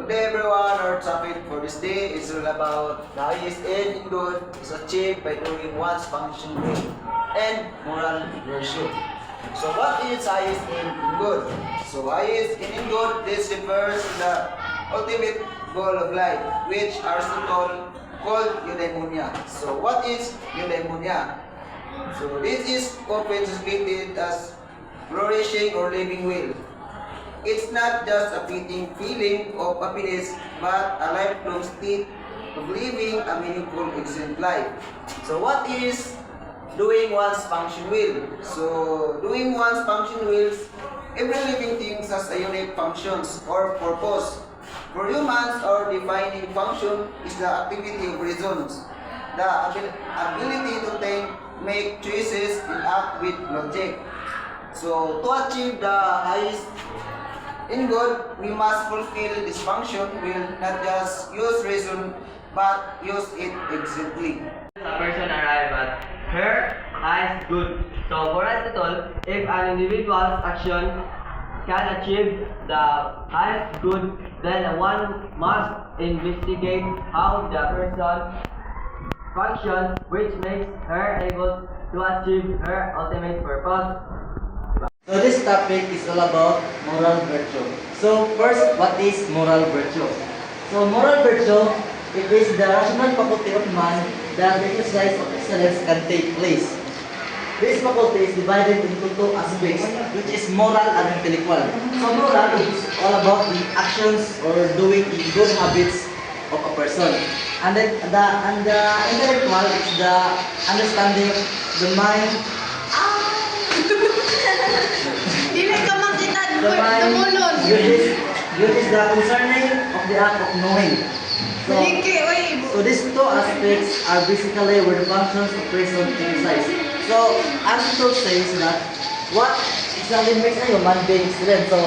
Good day everyone, our topic for this day is all about the highest end in good is achieved by doing one's function well and moral virtue. So what is highest end in good? So highest end in good, this refers to the ultimate goal of life, which Aristotle called eudaimonia. So what is eudaimonia? So this is often translated as flourishing or living well. It's not just a fleeting feeling of happiness, but a lifelong state of living a meaningful, excellent life. So what is doing one's function well? So doing one's function well, every living thing has a unique functions or purpose. For humans, our defining function is the activity of reasons, the ability to think, make choices, and act with logic. So to achieve the highest in good, we must fulfill this function. Will not just use reason, but use it excellently. A person arrive at her highest good. So for Aristotle, if an individual's action can achieve the highest good, then one must investigate how the person functions, which makes her able to achieve her ultimate purpose. So this topic is all about moral virtue. So first, what is moral virtue? So moral virtue, it is the rational faculty of man that the exercise of excellence can take place. This faculty is divided into two aspects, which is moral and intellectual. So moral is all about the actions or doing the good habits of a person. And then the intellectual is the understanding, the mind, Dili ka makita the mind, dumulon. uses the concerning of the act of knowing. Maliki, oy. So these two aspects are basically where the functions of reason exercise. So Aristotle says that what exactly makes a human being excellent. So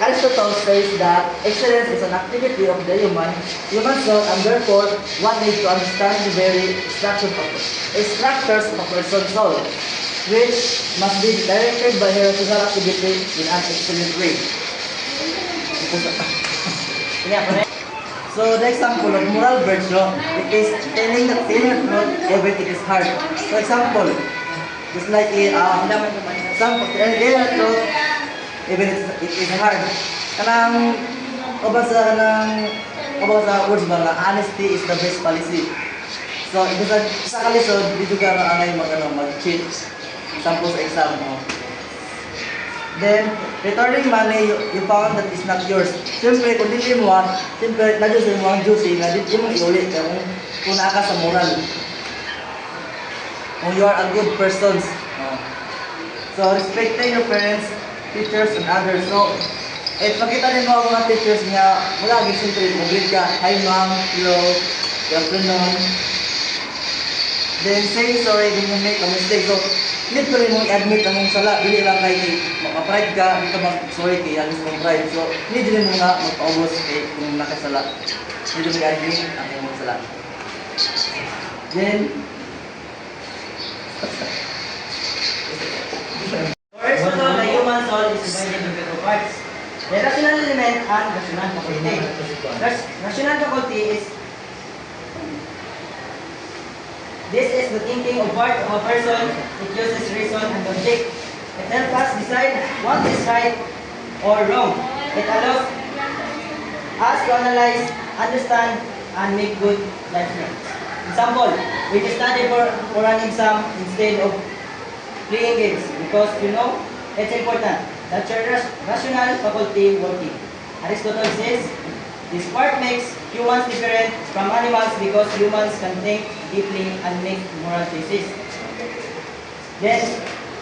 Aristotle says that excellence is an activity of the human soul, and therefore one needs to understand the very structures of a person's soul, which must be directed by her physical activity in an excellent way. So the example of moral virtue, it is telling the truth even it is hard. For example, just like example, telling the truth even it is hard. Kanang kabasa words ba nga honesty is the best policy. So ito sa kalisod dito ka na angay mag-cheat. Example sa exam mo. Then, returning money you found that is not yours. Siyempre, kung hindi mo siyempre, na-juice mo ang juicy na hindi mo iulit kung naka sa moral. Kung you are a good person. So, respecting your parents, teachers, and others. So, makita rin mo ang mga teachers niya, wala lagi siyempre, mag-greet ka, hi ma'am, hello, good afternoon. Then, say sorry when you make a mistake. So, need ko rin mong i-admit ang mong sala. Dili lang kay ma-pride ka, hindi ka mag-sorry kay alis mong pride. So, need rin mo nga magpaubos kung nakasala. Need mo i-admit ang mong sala. Then, first of all, the human soul is divided into two parts. The rational element and rational faculty. Rational faculty is this is the thinking of part of a person. It uses reason and logic. It helps us decide what is right or wrong. It allows us to analyze, understand, and make good judgment. Example, we can study for an exam instead of playing games because it's important. That's your rational faculty working. Aristotle says this part makes humans different from animals because humans can think deeply and make moral choices. Then,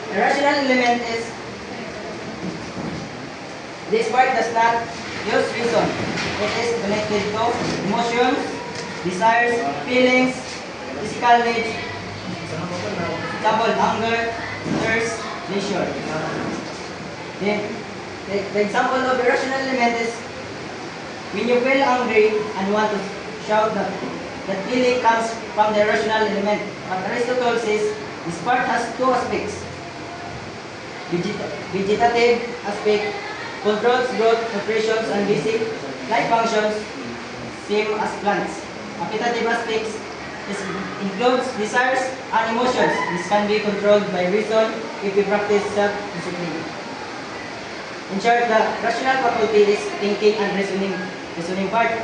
the rational element is this part does not use reason. It is connected to emotions, desires, feelings, physical needs, example, hunger, thirst, leisure. Then, the example of the rational element is when you feel angry and want to shout, that feeling comes from the rational element. But Aristotle says this part has two aspects. Vegetative aspect controls growth, operations, and basic life functions, same as plants. Appetitive aspects includes desires and emotions. This can be controlled by reason if we practice self-discipline. In short, the rational faculty is thinking and reasoning part.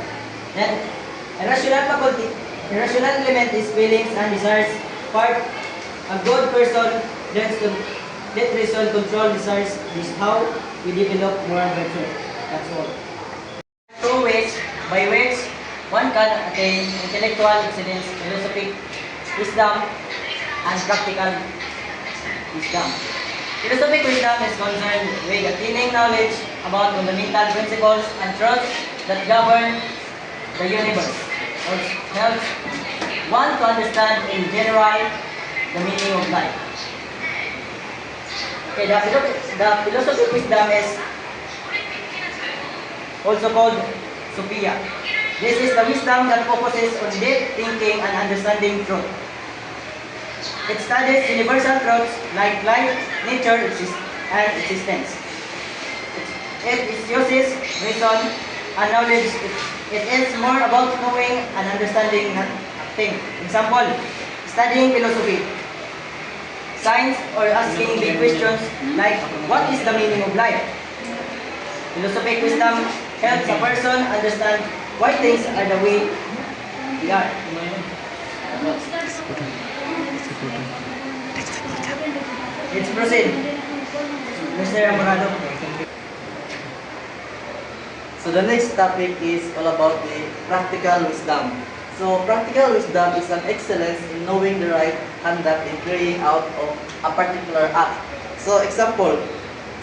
Then, irrational element is feelings and desires part. A good person learns to let reason control desires. This is how we develop moral virtue. That's all. Two ways. By which one can attain intellectual excellence, philosophic wisdom, and practical wisdom. Philosophic wisdom is concerned with attaining knowledge about fundamental principles and truths that govern the universe, which helps one to understand in general the meaning of life. Okay, the philosophic wisdom is also called Sophia. This is the wisdom that focuses on deep thinking and understanding truth. It studies universal truths like life, nature, and existence. It uses reason and knowledge. It is more about knowing and understanding a thing. Example, studying philosophy, science, or asking big questions like what is the meaning of life. Philosophic wisdom helps a person understand why things are the way they are. Let's proceed. Mr. Amorado. So the next topic is all about the practical wisdom. So practical wisdom is an excellence in knowing the right conduct in carrying out of a particular act. So example,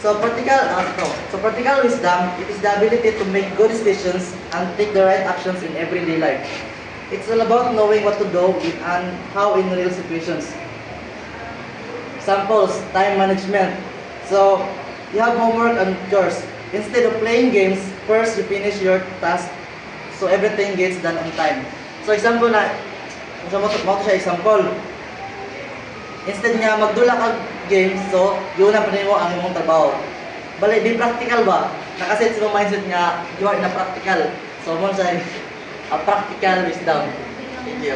practical wisdom, it is the ability to make good decisions and take the right actions in everyday life. It's all about knowing what to do and how in real situations. Examples, time management. So you have homework and chores. Instead of playing games, first you finish your task so everything gets done on time. So example na, mo siya example. Instead nga magdula ka games, so yun na pa mo ang imong trabaho. Bali, di practical ba? Nakaset sa mindset nga, you are na practical. So mo siya a practical wisdom. Thank you.